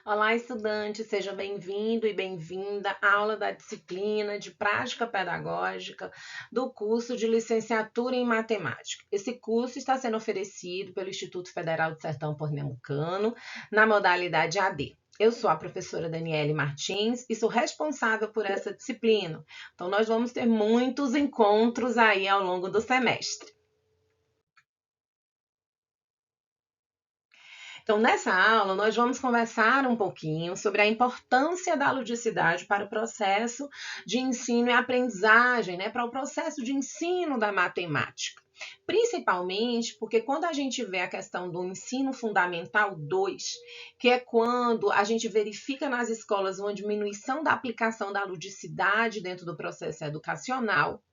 Olá, estudante, seja bem-vindo e bem-vinda à aula da disciplina de Prática Pedagógica do curso de Licenciatura em Matemática. Esse curso está sendo oferecido pelo Instituto Federal do Sertão Pernambucano na modalidade AD. Eu sou a professora Daniele Martins e sou responsável por essa disciplina. Então, nós vamos ter muitos encontros aí ao longo do semestre. Então, nessa aula, nós vamos conversar um pouquinho sobre a importância da ludicidade para o processo de ensino e aprendizagem, né? Para o processo de ensino da matemática. Principalmente porque quando a gente vê a questão do ensino fundamental 2, que é quando a gente verifica nas escolas uma diminuição da aplicação da ludicidade dentro do processo educacional,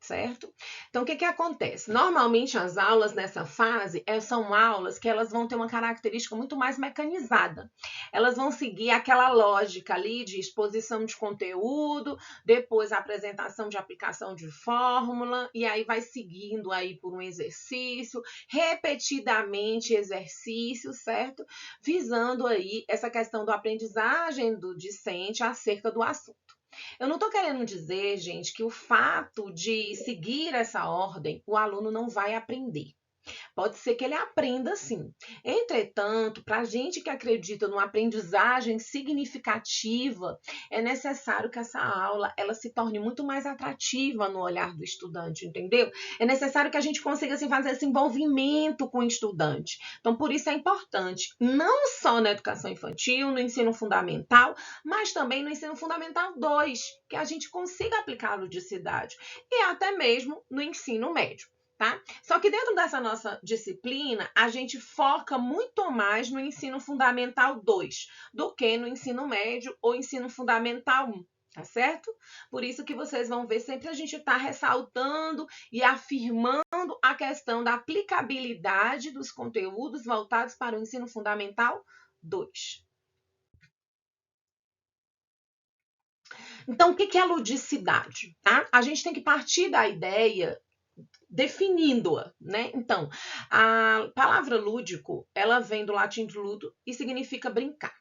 certo? Então, o que acontece? Normalmente, as aulas nessa fase são aulas que elas vão ter uma característica muito mais mecanizada. Elas vão seguir aquela lógica ali de exposição de conteúdo, depois a apresentação de aplicação de fórmula, e aí vai seguindo aí por um exercício, repetidamente exercícios, certo? Visando aí essa questão da aprendizagem do discente acerca do assunto. Eu não estou querendo dizer, gente, que o fato de seguir essa ordem, o aluno não vai aprender. Pode ser que ele aprenda sim. Entretanto, para a gente que acredita numa aprendizagem significativa, é necessário que essa aula ela se torne muito mais atrativa no olhar do estudante, entendeu? É necessário que a gente consiga assim, fazer esse envolvimento com o estudante. Então, por isso é importante, não só na educação infantil, no ensino fundamental, mas também no ensino fundamental 2, que a gente consiga aplicar a ludicidade, e até mesmo no ensino médio. Tá? Só que dentro dessa nossa disciplina, a gente foca muito mais no ensino fundamental 2 do que no ensino médio ou ensino fundamental 1, tá certo? Por isso que vocês vão ver sempre a gente está ressaltando e afirmando a questão da aplicabilidade dos conteúdos voltados para o ensino fundamental 2. Então, o que é ludicidade? Tá? A gente tem que partir da ideia definindo-a, né? Então, a palavra lúdico, ela vem do latim ludo e significa brincar.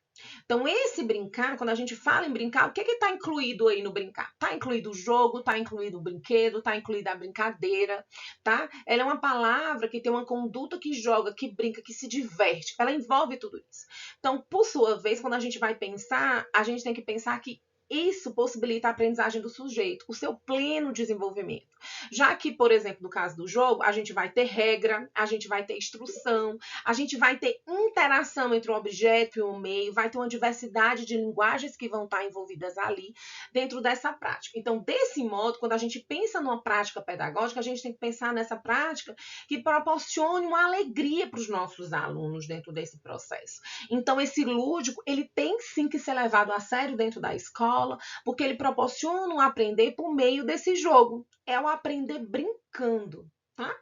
Então, esse brincar, quando a gente fala em brincar, o que está incluído aí no brincar? Está incluído o jogo, está incluído o brinquedo, está incluída a brincadeira, tá? Ela é uma palavra que tem uma conduta que joga, que brinca, que se diverte. Ela envolve tudo isso. Então, por sua vez, quando a gente vai pensar, a gente tem que pensar que isso possibilita a aprendizagem do sujeito, o seu pleno desenvolvimento. Já que, por exemplo, no caso do jogo, a gente vai ter regra, a gente vai ter instrução, a gente vai ter interação entre o objeto e o meio, vai ter uma diversidade de linguagens que vão estar envolvidas ali dentro dessa prática. Então, desse modo, quando a gente pensa numa prática pedagógica, a gente tem que pensar nessa prática que proporcione uma alegria para os nossos alunos dentro desse processo. Então, esse lúdico, ele tem sim que ser levado a sério dentro da escola, porque ele proporciona um aprender por meio desse jogo. É o aprender brincando. Tá?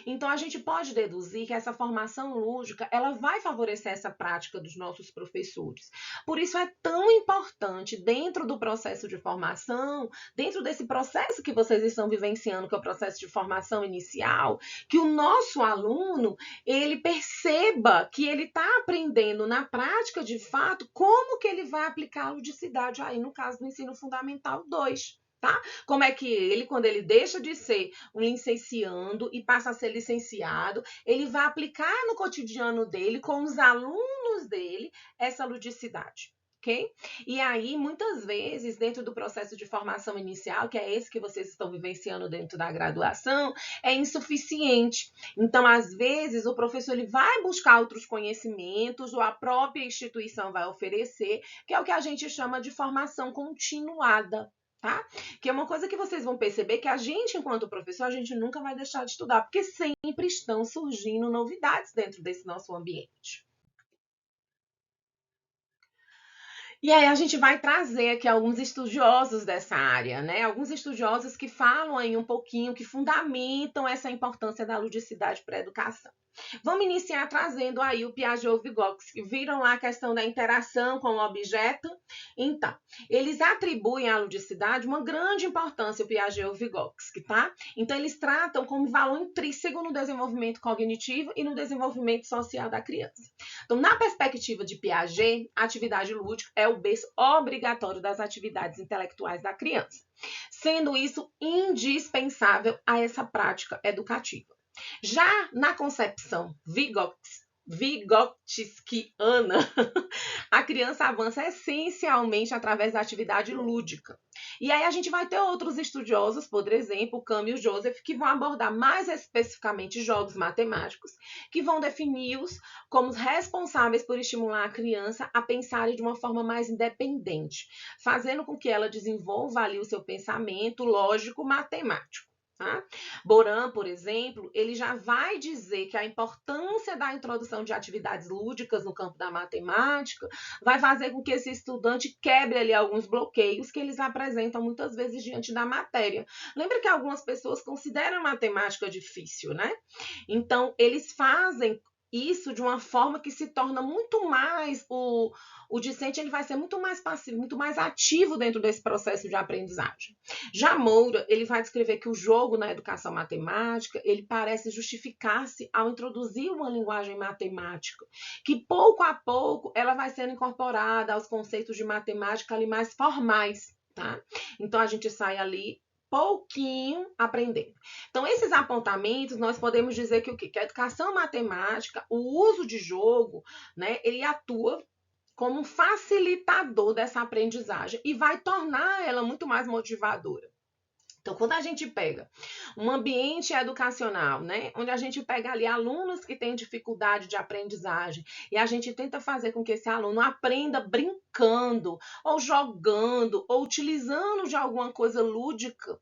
Então, a gente pode deduzir que essa formação lúdica ela vai favorecer essa prática dos nossos professores. Por isso, é tão importante, dentro do processo de formação, dentro desse processo que vocês estão vivenciando, que é o processo de formação inicial, que o nosso aluno ele perceba que ele está aprendendo na prática, de fato, como que ele vai aplicar a ludicidade aí no caso do ensino fundamental 2. Tá? Como é que ele, quando ele deixa de ser um licenciando e passa a ser licenciado, ele vai aplicar no cotidiano dele, com os alunos dele, essa ludicidade. Okay? E aí, muitas vezes, dentro do processo de formação inicial, que é esse que vocês estão vivenciando dentro da graduação, é insuficiente. Então, às vezes, o professor ele vai buscar outros conhecimentos, ou a própria instituição vai oferecer, que é o que a gente chama de formação continuada. Tá? Que é uma coisa que vocês vão perceber que a gente, enquanto professor, a gente nunca vai deixar de estudar, porque sempre estão surgindo novidades dentro desse nosso ambiente. E aí a gente vai trazer aqui alguns estudiosos dessa área, né? Alguns estudiosos que falam aí um pouquinho, que fundamentam essa importância da ludicidade para a educação. Vamos iniciar trazendo aí o Piaget e o Vygotsky. Viram lá a questão da interação com o objeto? Então, eles atribuem à ludicidade uma grande importância, o Piaget e o Vygotsky, tá? Então, eles tratam como valor intrínseco no desenvolvimento cognitivo e no desenvolvimento social da criança. Então, na perspectiva de Piaget, a atividade lúdica é o berço obrigatório das atividades intelectuais da criança, sendo isso indispensável a essa prática educativa. Já na concepção vigotskiana, a criança avança essencialmente através da atividade lúdica. E aí a gente vai ter outros estudiosos, por exemplo, Camus e o Joseph, que vão abordar mais especificamente jogos matemáticos, que vão defini-los como responsáveis por estimular a criança a pensar de uma forma mais independente, fazendo com que ela desenvolva ali o seu pensamento lógico matemático. Tá? Boran, por exemplo, ele já vai dizer que a importância da introdução de atividades lúdicas no campo da matemática vai fazer com que esse estudante quebre ali alguns bloqueios que eles apresentam muitas vezes diante da matéria. Lembra que algumas pessoas consideram a matemática difícil, né? Então, eles fazem isso de uma forma que se torna muito mais o discente, ele vai ser muito mais passivo, muito mais ativo dentro desse processo de aprendizagem. Já Moura, ele vai descrever que o jogo na educação matemática, ele parece justificar-se ao introduzir uma linguagem matemática, que pouco a pouco ela vai sendo incorporada aos conceitos de matemática ali mais formais, tá? Então a gente sai ali pouquinho aprendendo. Então, esses apontamentos, nós podemos dizer que o quê? Que a educação matemática, o uso de jogo, né, ele atua como um facilitador dessa aprendizagem e vai tornar ela muito mais motivadora. Então, quando a gente pega um ambiente educacional, né, onde a gente pega ali alunos que têm dificuldade de aprendizagem e a gente tenta fazer com que esse aluno aprenda brincando, ou jogando, ou utilizando de alguma coisa lúdica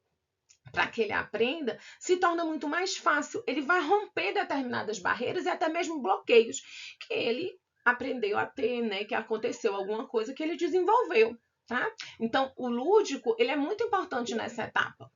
para que ele aprenda, se torna muito mais fácil. Ele vai romper determinadas barreiras e até mesmo bloqueios que ele aprendeu a ter, né, que aconteceu alguma coisa que ele desenvolveu. Tá? Então, o lúdico ele é muito importante nessa etapa.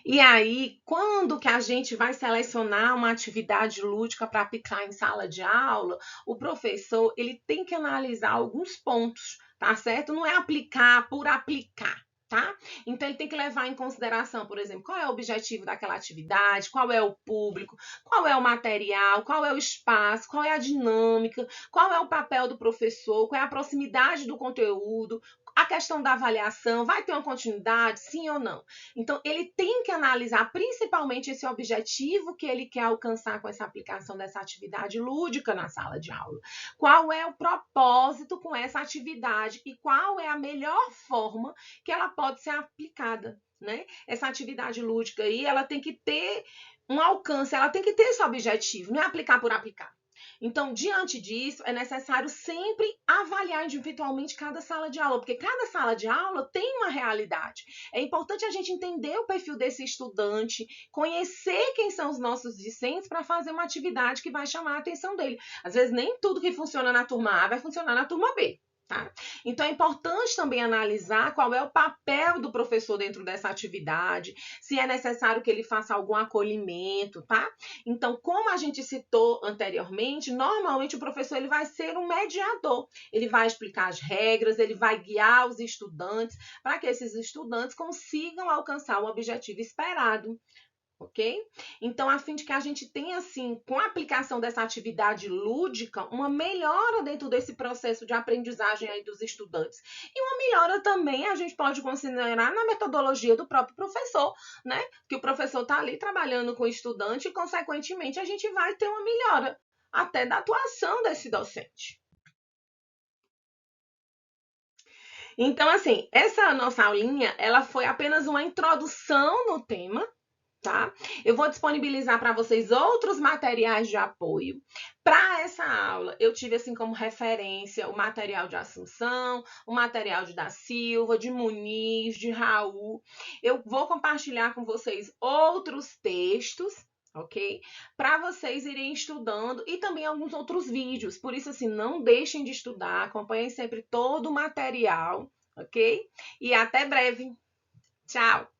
E aí, quando que a gente vai selecionar uma atividade lúdica para aplicar em sala de aula, o professor ele tem que analisar alguns pontos, tá certo? Não é aplicar por aplicar. Tá? Então, ele tem que levar em consideração, por exemplo, qual é o objetivo daquela atividade, qual é o público, qual é o material, qual é o espaço, qual é a dinâmica, qual é o papel do professor, qual é a proximidade do conteúdo, a questão da avaliação, vai ter uma continuidade, sim ou não? Então, ele tem que analisar principalmente esse objetivo que ele quer alcançar com essa aplicação dessa atividade lúdica na sala de aula. Qual é o propósito com essa atividade e qual é a melhor forma que ela pode ser aplicada, né? Essa atividade lúdica aí, ela tem que ter um alcance, ela tem que ter esse objetivo, não é aplicar por aplicar. Então, diante disso, é necessário sempre avaliar individualmente cada sala de aula, porque cada sala de aula tem uma realidade. É importante a gente entender o perfil desse estudante, conhecer quem são os nossos discentes para fazer uma atividade que vai chamar a atenção dele. Às vezes, nem tudo que funciona na turma A vai funcionar na turma B. Tá? Então, é importante também analisar qual é o papel do professor dentro dessa atividade, se é necessário que ele faça algum acolhimento, tá? Então, como a gente citou anteriormente, normalmente o professor ele vai ser um mediador. Ele vai explicar as regras, ele vai guiar os estudantes para que esses estudantes consigam alcançar o objetivo esperado. Ok? Então, a fim de que a gente tenha, assim, com a aplicação dessa atividade lúdica, uma melhora dentro desse processo de aprendizagem aí dos estudantes. E uma melhora também a gente pode considerar na metodologia do próprio professor, né? Que o professor está ali trabalhando com o estudante e, consequentemente, a gente vai ter uma melhora até da atuação desse docente. Então, assim, essa nossa aulinha, ela foi apenas uma introdução no tema, tá? Eu vou disponibilizar para vocês outros materiais de apoio. Para essa aula, eu tive assim como referência o material de Assunção, o material de Da Silva, de Muniz, de Raul. Eu vou compartilhar com vocês outros textos, ok? Para vocês irem estudando e também alguns outros vídeos. Por isso, assim, não deixem de estudar, acompanhem sempre todo o material, ok? E até breve. Tchau!